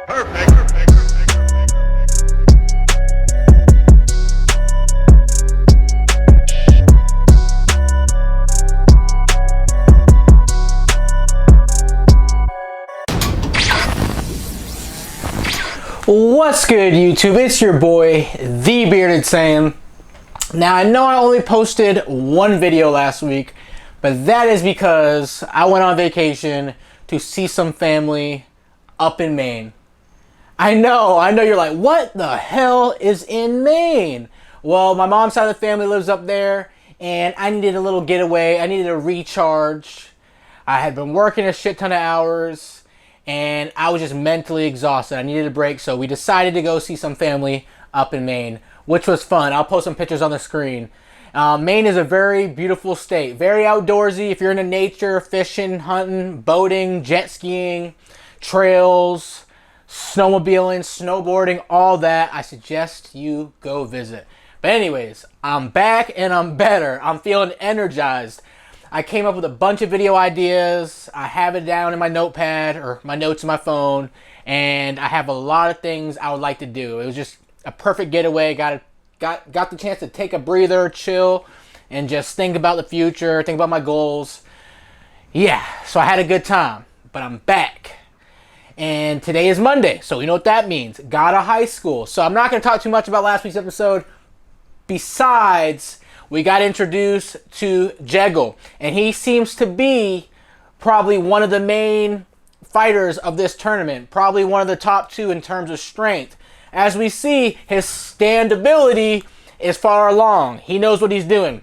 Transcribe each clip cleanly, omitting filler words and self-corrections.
What's good, YouTube? It's your boy, The Bearded Sam. Now, I know I only posted one video last week, but that is because I went on vacation to see some family up in Maine. I know you're like, what the hell is in Maine? Well, my mom's side of the family lives up there, and I needed a little getaway. I needed a recharge. I had been working a shit ton of hours, and I was just mentally exhausted. I needed a break, so we decided to go see some family up in Maine, which was fun. I'll post some pictures on the screen. Maine is a very beautiful state, very outdoorsy. If you're into nature, fishing, hunting, boating, jet skiing, trails, snowmobiling, snowboarding, all that, I suggest you go visit. But anyways, I'm back and I'm better. I'm feeling energized. I came up with a bunch of video ideas. I have it down in my notepad or my notes in my phone, and I have a lot of things I would like to do. It was just a perfect getaway. Got the chance to take a breather, chill, and just think about the future, think about my goals. Yeah, so I had a good time, but I'm back. And today is Monday, so you know what that means. Got a high school. So I'm not going to talk too much about last week's episode. Besides, we got introduced to JEGAL, and he seems to be probably one of the main fighters of this tournament, probably one of the top two in terms of strength. As we see, his standability is far along. He knows what he's doing.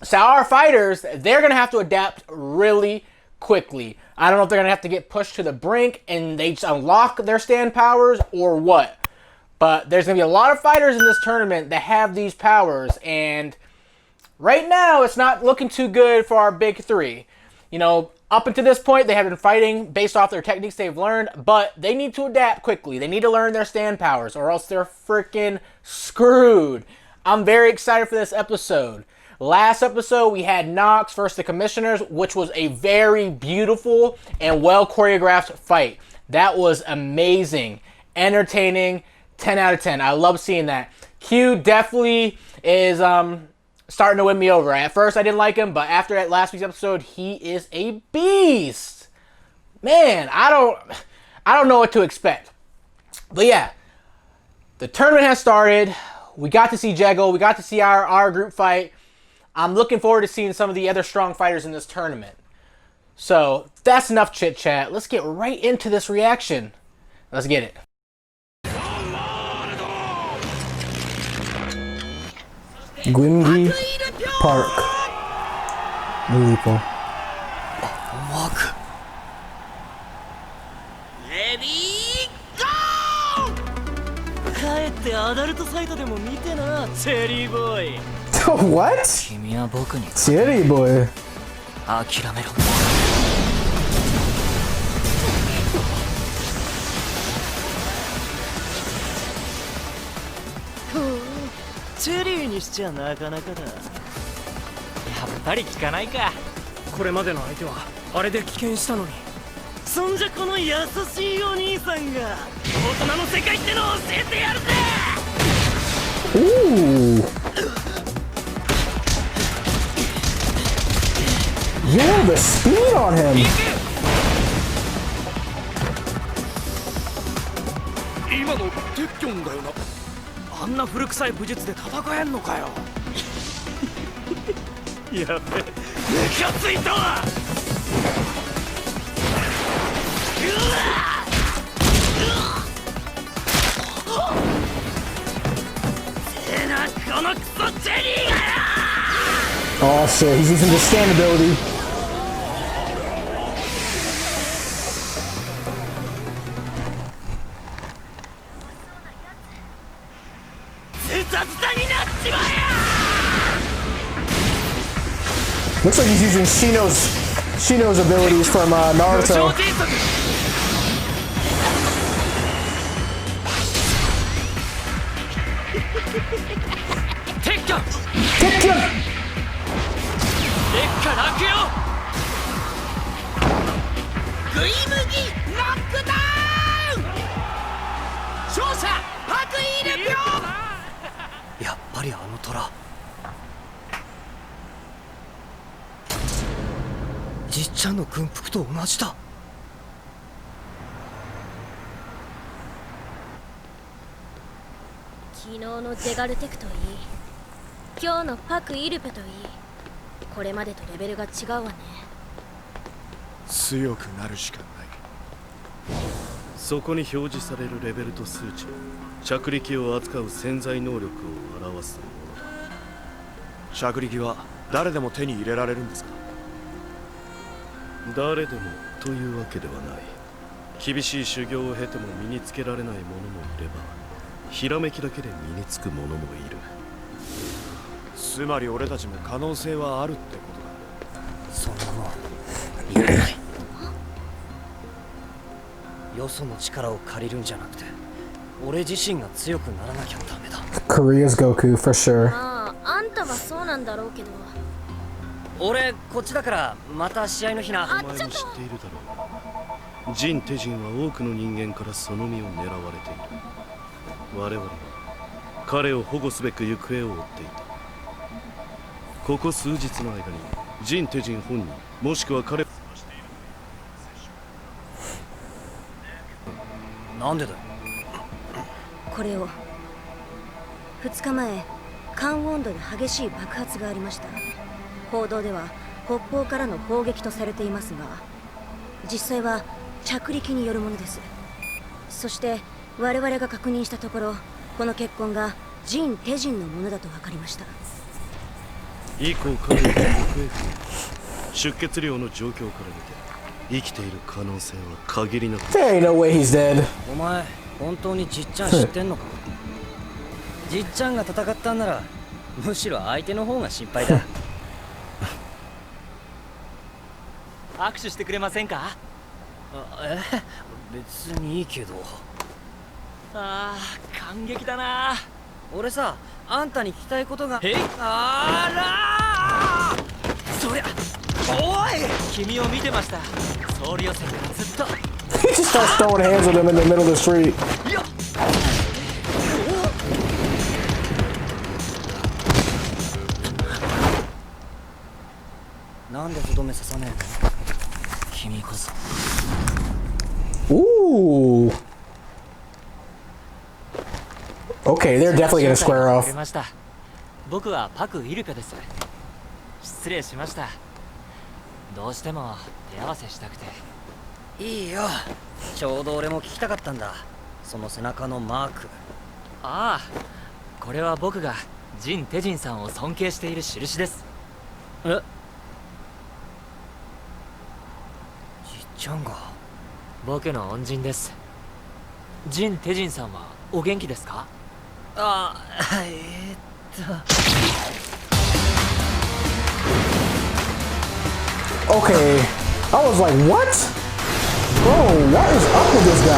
So our fighters, they're going to have to adapt really quickly. I don't know if they're going to have to get pushed to the brink and they just unlock their stand powers or what. But there's going to be a lot of fighters in this tournament that have these powers, and right now, it's not looking too good for our big three. You know, up until this point, they have been fighting based off their techniques they've learned, but they need to adapt quickly. They need to learn their stand powers, or else they're freaking screwed. I'm very excited for this episode. Last episode, we had Knox versus the Commissioners, which was a very beautiful and well choreographed fight. That was amazing, entertaining, 10 out of 10. I love seeing that. Q definitely is starting to win me over. At first, I didn't like him, but after that last week's episode, he is a beast. Man, I don't know what to expect. But yeah, the tournament has started. We got to see JEGAL. We got to see our group fight. I'm looking forward to seeing some of the other strong fighters in this tournament. So that's enough chit chat. Let's get right into this reaction. Let's get it. Gwyngi Park. Beautiful. Walk. Ready, go! 帰ってアダルトサイトでも見てな、チェリーボーイ。What? 君は僕に Cherry boy. 諦めろ。チェリーにしちゃなかなかだ。やっぱり効かないか。これまでの相手はあれで棄権したのに。そんじゃこの優しいお兄さんが大人の世界ってのを教えてやるぜ。Ooh. Yeah, the speed on him. 今のテッキョンだよな。あんな古臭い武術で戦えんのかよ。やべ、ムカついたわ。せなこのクソチェリーがよ。 Oh shit, he's using the stand ability. Looks like he's using Shino's abilities from Naruto. Tekken! レッカラクよ。グイムギノックダウン。りあの虎。じっちゃんの軍服と同じだ。昨日のジェガルテクといい、今日のパク・イルペといい、これまでとレベルが違うわね。強くなるしかない。そこに表示されるレベルと数値、着力を扱う潜在能力を表すものだ。着力は誰でも手に入れられるんですか？誰でもというわけではない。厳しい修行を経ても身につけられない者もいれば、ひらめきだけで身につく者もいる。つまり俺たちも可能性はあるってことだ。そんなのいらない。よその力を借りるんじゃなくて、俺自身が強くならなきゃダメだ。 Korea's Goku for sure. まああんたはそうなんだろうけど。俺こっちだからまた試合の日な。お前も知っているだろう。ジン・テジンは多くの人間からその身を狙われている。我々は彼を保護すべく行方を追っていた。ここ数日の間にジン・テジン本人もしくは彼を探している。なんでだよ。これを2日前、関温度で激しい爆発がありました。報道では北方からの砲撃とされていますが、実際は着陸によるものです。そして我々が確認したところ、この血痕がジン・テジンのものだと分かりました。以降彼の行方不明。出血量の状況から見て生きている可能性は限りなく。 There ain't no way he's dead. お前本当にじっちゃん知ってんのか？じっちゃんが戦ったんならむしろ相手の方が心配だ。握手してくれませんか？別にいいけど。ああ、感激だな。俺さ、あんたに聞きたいことが。えい、あらー、そりゃおい、君を見てました。ソウル予選からずっと。 He just starts throwing hands with him in the middle of the street. よっ、なんでとどめ刺さねえの？君こそ。 Ooh. Okay, they're definitely gonna square く off. れました。僕はパク・イルカです。失礼しました。どうしても手合わせしたくて。いいよ、ちょうど俺も聞きたかったんだ、その背中のマーク。ああ、これは僕がジン・テジンさんを尊敬している印です。え、じっちゃんが。僕の恩人です。ジン・テジンさんはお元気ですか？あ、Okay, I was like, what? Bro, what is up with this guy?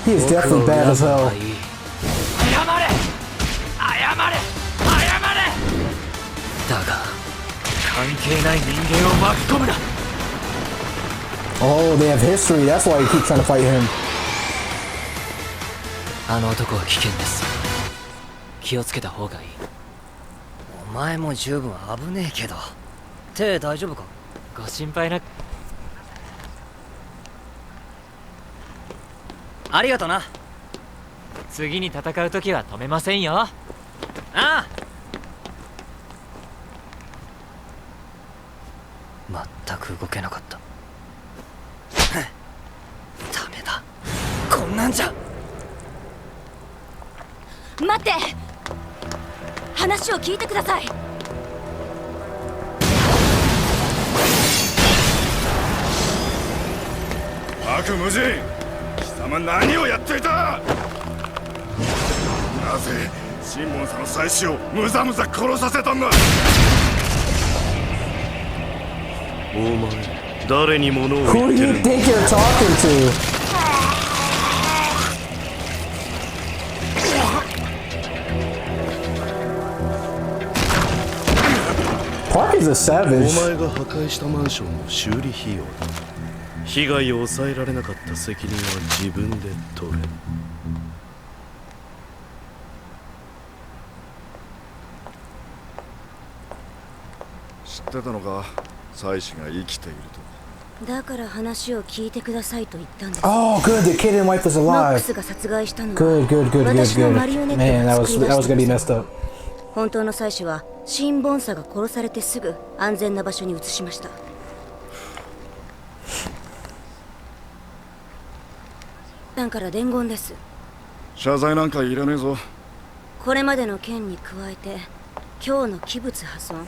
He is definitely bad as hell. 謝れ、謝れ、謝れ。だが関係ない人間を巻き込むな。 Oh, they have history. That's why he keeps trying to fight him. あの男は危険です。気をつけた方がいい。お前も十分危ねえけど、手大丈夫か？ご心配なく。ありがとな。次に戦う時は止めませんよ。ああ。全く動けなかった。ダメだ、こんなんじゃ。待って、話を聞いてください。悪無人、貴様何をやっていた？なぜシンモンさんの妻子をむざむざ殺させたんだ？お前誰に物を Who 言っ do て you るんだ？ think you're talking to? Park is a お savage. 前が破壊したマンションの修理費用だ。被害を抑えられなかった責任は自分で取れ。ってたのか、妻子が生きていると。だから話を聞いてくださいと言ったんです。 Oh, good. The kid and wife was ノッ alive. クスが殺害したのは Good, good, good, good, 私の good. マリオネット Man, を作り出 that was した gonna be んです。 messed up. 本当の妻子は新ボンサが殺されてすぐ安全な場所に移しました。だから伝言です。謝罪なんかいらねえぞ。これまでの件に加えて今日の器物破損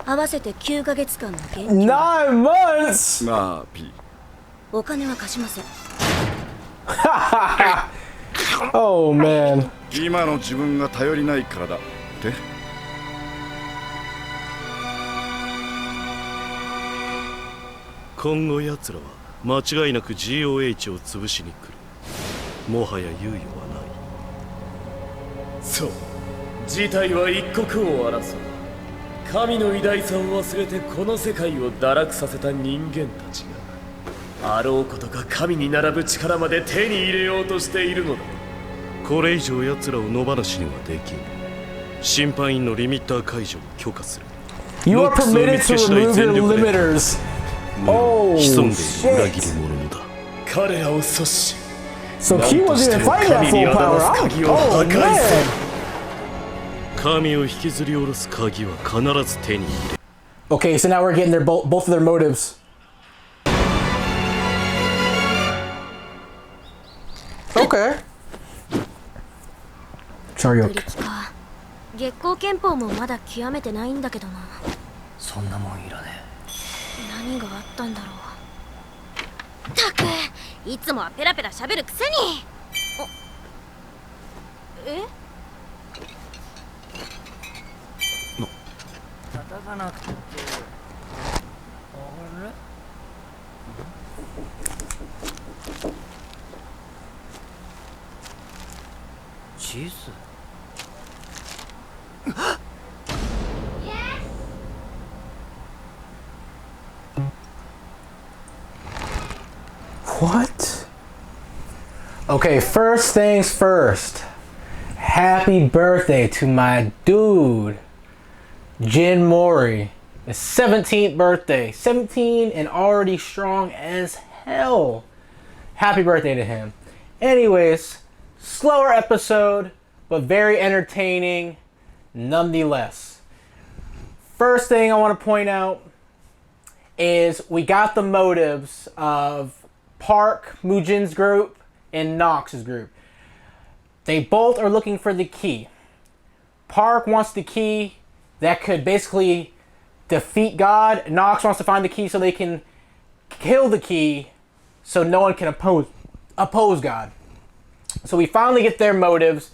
合わせて9ヶ月間の減給、 9 months. なあ、P。お金は貸しません。Oh man. 今の自分が頼りないからだって。今後奴らは間違いなく GOH を潰しに来る。もはや猶予はない。そう、事態は一刻を争う。神の偉大さを忘れてこの世界を堕落させた人間たちがあろうことか神に並ぶ力まで手に入れようとしているのだ。これ以上奴らを野放しにはできん。審判員のリミッター解除を許可する。 You are ノックスを見 permitted つけ to 次第 remove 全 your 力で limiters. もう潜んでい Oh, る裏切り shit. 者だ。彼らを阻止し、 So Q wasn't even fighting that full power. Oh man. 神を引きずり下ろす鍵は必ず手に入れ。 Okay, so now we're getting their both of their motives. Okay. ブ Charyok. リキか。月光憲法もまだ極めてないんだけどな。そんなもんいらね何があったんだろう。たく、いつもはペラペラ喋るくせに。え？叩かなくて。あれ？チーズ。What? Okay, first things first. Happy birthday to my dude, Jin Mori. His 17th birthday. 17 and already strong as hell. Happy birthday to him. Anyways, slower episode, but very entertaining nonetheless. First thing I want to point out is we got the motives of Park, Mujin's group, and Nox's group. They both are looking for the key. Park wants the key that could basically defeat God. Nox wants to find the key so they can kill the key so no one can oppose God. So we finally get their motives,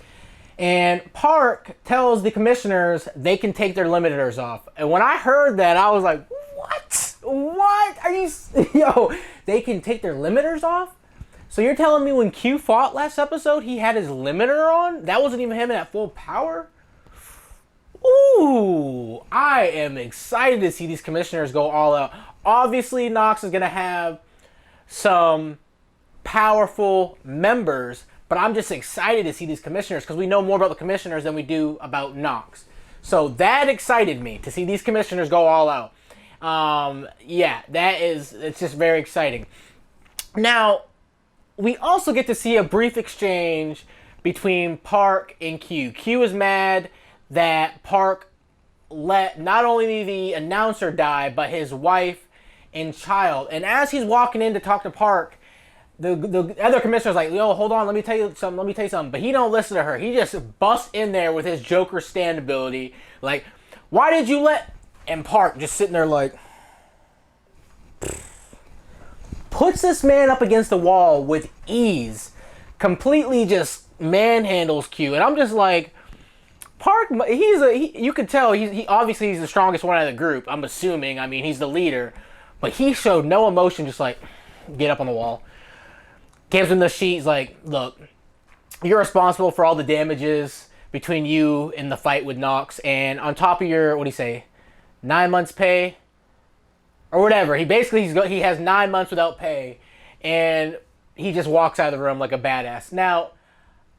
and Park tells the commissioners they can take their limiters off. And when I heard that, I was like, what? What? Are you... Yo, they can take their limiters off? So you're telling me when Q fought last episode, he had his limiter on? That wasn't even him at full power? Ooh, I am excited to see these commissioners go all out. Obviously, Nox is going to have some powerful members, but I'm just excited to see these commissioners because we know more about the commissioners than we do about Nox. So that excited me to see these commissioners go all out. Yeah, it's just very exciting. Now, we also get to see a brief exchange between Park and Q. Q is mad that Park let not only the announcer die, but his wife and child. And as he's walking in to talk to Park, the other commissioner's like, yo, hold on, let me tell you something. But he don't listen to her. He just busts in there with his Joker stand ability. Like, why did you let... And Park just sitting there like... Puts this man up against the wall with ease. Completely just manhandles Q. And I'm just like... Park, you could tell he obviously he's the strongest one out of the group. I'm assuming. I mean, he's the leader. But he showed no emotion, just like, get up on the wall. Gives him the sheet. He's like, look, you're responsible for all the damages between you and the fight with Nox. And on top of your, what do you say, 9 months pay? Or whatever. He basically, he has 9 months without pay. And he just walks out of the room like a badass. Now,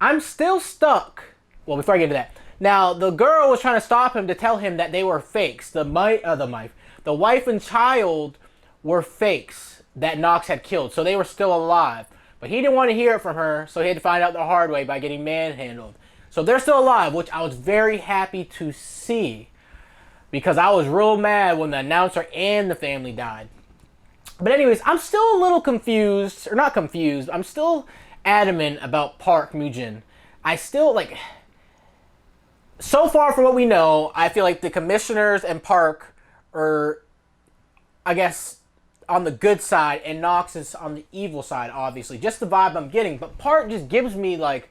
I'm still stuck. Well, before I get into that. Now, the girl was trying to stop him to tell him that they were fakes. the wife and child were fakes that Nox had killed, so they were still alive. But he didn't want to hear it from her, so he had to find out the hard way by getting manhandled. So they're still alive, which I was very happy to see, because I was real mad when the announcer and the family died. But anyways, I'm still a little confused, or not confused, I'm still adamant about Park Mujin. I still, like, so far from what we know, I feel like the commissioners and Park are, I guess, on the good side, and Nox is on the evil side, obviously. Just the vibe I'm getting. But Park just gives me, like,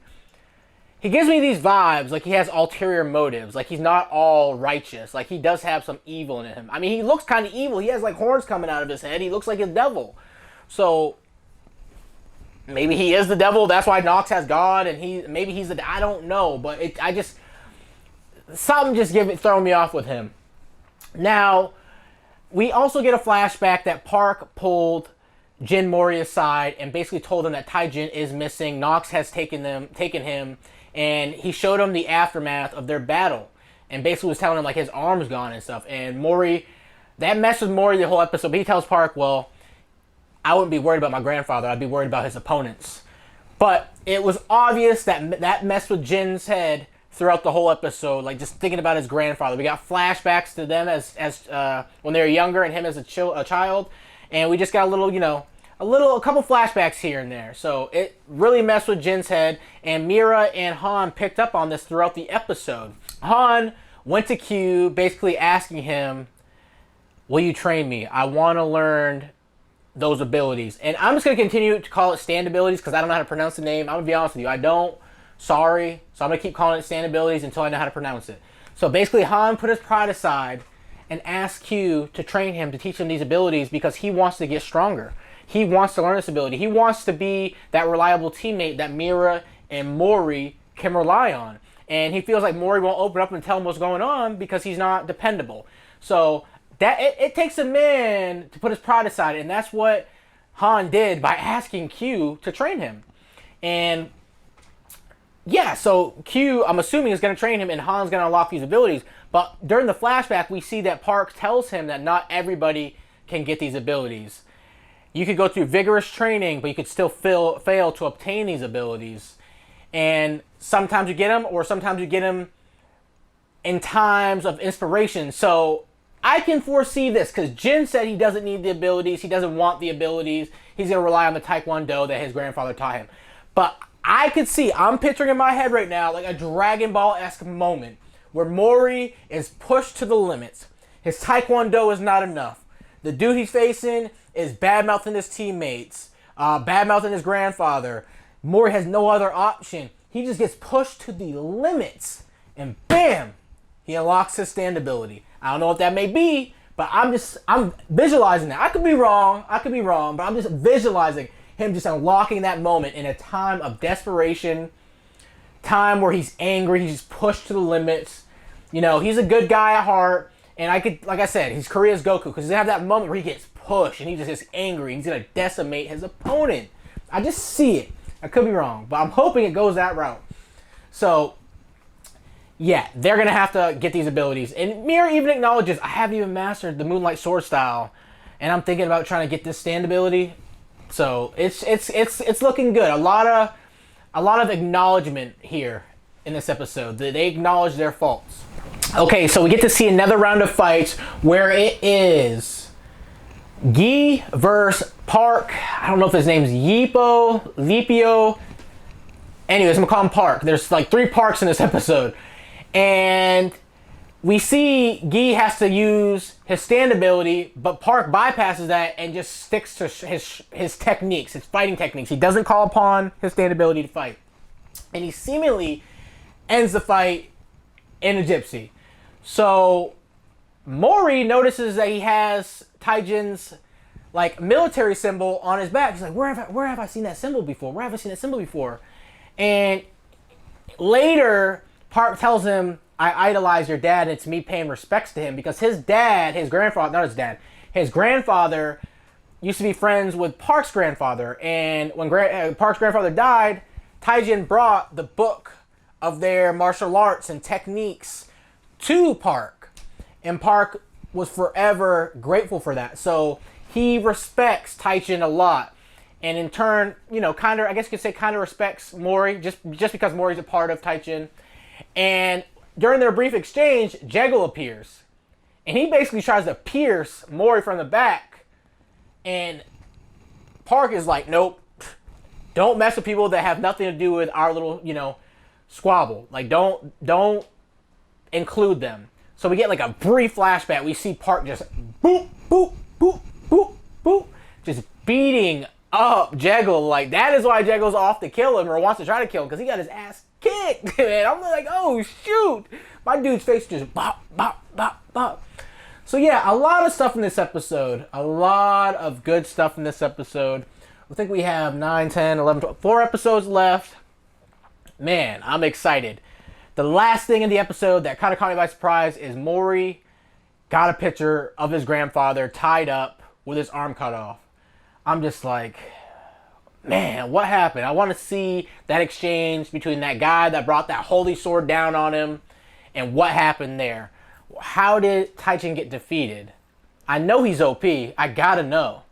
he gives me these vibes like he has ulterior motives. Like, he's not all righteous. Like, he does have some evil in him. I mean, he looks kind of evil. He has, like, horns coming out of his head. He looks like a devil. So, maybe he is the devil. That's why Nox has God. And maybe he's the... I don't know. But something just throwing me off with him. Now, we also get a flashback that Park pulled Jin Mori aside and basically told him that Taijin is missing. Nox has taken him, and he showed him the aftermath of their battle, and basically was telling him like his arm's gone and stuff. And Mori, that messed with Mori the whole episode. But he tells Park, well, I wouldn't be worried about my grandfather. I'd be worried about his opponents. But it was obvious that that messed with Jin's head throughout the whole episode, like just thinking about his grandfather. We got flashbacks to them as when they were younger, and him as a child, and we just got a little, a couple flashbacks here and there. So it really messed with Jin's head, and Mira and Han picked up on this throughout the episode. Han went to Q, basically asking him, will you train me? I want to learn those abilities. And I'm just going to continue to call it stand abilities because I don't know how to pronounce the name. I'm going to be honest with you. I don't. Sorry. So I'm going to keep calling it stand abilities until I know how to pronounce it. So basically, Han put his pride aside and asked Q to train him, to teach him these abilities, because he wants to get stronger. He wants to learn this ability. He wants to be that reliable teammate that Mira and Mori can rely on. And he feels like Mori won't open up and tell him what's going on because he's not dependable. So that it takes a man to put his pride aside, and that's what Han did by asking Q to train him. And yeah, so Q, I'm assuming, is going to train him, and Han's going to unlock these abilities. But during the flashback, we see that Park tells him that not everybody can get these abilities. You could go through vigorous training, but you could still fail to obtain these abilities. And sometimes you get them, or sometimes you get them in times of inspiration. So I can foresee this, because Jin said he doesn't need the abilities. He doesn't want the abilities. He's going to rely on the Taekwondo that his grandfather taught him. But I could see, I'm picturing in my head right now, like a Dragon Ball-esque moment where Mori is pushed to the limits. His Taekwondo is not enough. The dude he's facing is bad-mouthing his teammates, bad-mouthing his grandfather. Mori has no other option. He just gets pushed to the limits, and bam, he unlocks his stand ability. I don't know what that may be, but I'm visualizing that. I could be wrong, but I'm just visualizing him just unlocking that moment in a time of desperation, time where he's angry, he's just pushed to the limits. You know, he's a good guy at heart, and like I said, he's Korea's Goku, because he's gonna have that moment where he gets pushed and he just gets angry. He's gonna decimate his opponent. I just see it. I could be wrong, but I'm hoping it goes that route. So yeah, they're gonna have to get these abilities. And Mira even acknowledges, I haven't even mastered the Moonlight Sword style, and I'm thinking about trying to get this stand ability. So it's looking good. A lot of acknowledgement here in this episode. They acknowledge their faults. Okay, so we get to see another round of fights where it is Gi versus Park. I don't know if his name's Lepio. Anyways, I'm gonna call him Park. There's like 3 Parks in this episode. And we see Gi has to use his stand ability, but Park bypasses that and just sticks to his techniques, his fighting techniques. He doesn't call upon his stand ability to fight. And he seemingly ends the fight in a gypsy. So Mori notices that he has Taijin's like military symbol on his back. He's like, where have I seen that symbol before? And later, Park tells him, I idolize your dad, and it's me paying respects to him, because his grandfather used to be friends with Park's grandfather. And when Park's grandfather died, Taijin brought the book of their martial arts and techniques to Park. And Park was forever grateful for that. So he respects Taichin a lot. And in turn, you know, kind of, I guess you could say kind of respects Mori just because Mori's a part of Taichin. And during their brief exchange, JEGAL appears. And he basically tries to pierce Mori from the back. And Park is like, nope, don't mess with people that have nothing to do with our little, you know, squabble. Like, don't include them. So we get like a brief flashback. We see Park just boop, boop, boop, boop, boop, just beating up JEGAL. Like, that is why JEGAL's off to kill him or wants to try to kill him, because he got his ass kicked. Man, I'm like, oh shoot. My dude's face just bop, bop, bop, bop. So yeah, a lot of stuff in this episode. A lot of good stuff in this episode. I think we have 9, 10, 11, 12, 4 episodes left. Man, I'm excited. The last thing in the episode that kind of caught me by surprise is Mori got a picture of his grandfather tied up with his arm cut off. I'm just like, man, what happened? I want to see that exchange between that guy that brought that holy sword down on him and what happened there. How did Taichin get defeated? I know he's OP. I gotta know.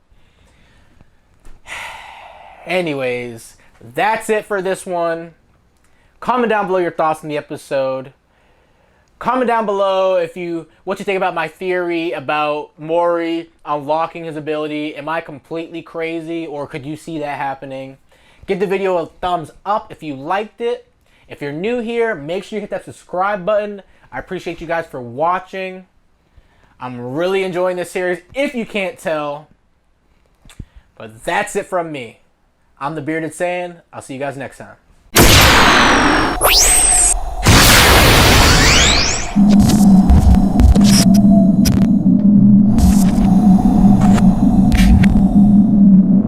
Anyways, that's it for this one. Comment down below your thoughts on the episode. Comment down below what you think about my theory about Mori unlocking his ability. Am I completely crazy, or could you see that happening? Give the video a thumbs up if you liked it. If you're new here, make sure you hit that subscribe button. I appreciate you guys for watching. I'm really enjoying this series, if you can't tell. But that's it from me. I'm the Bearded Saiyan. I'll see you guys next time.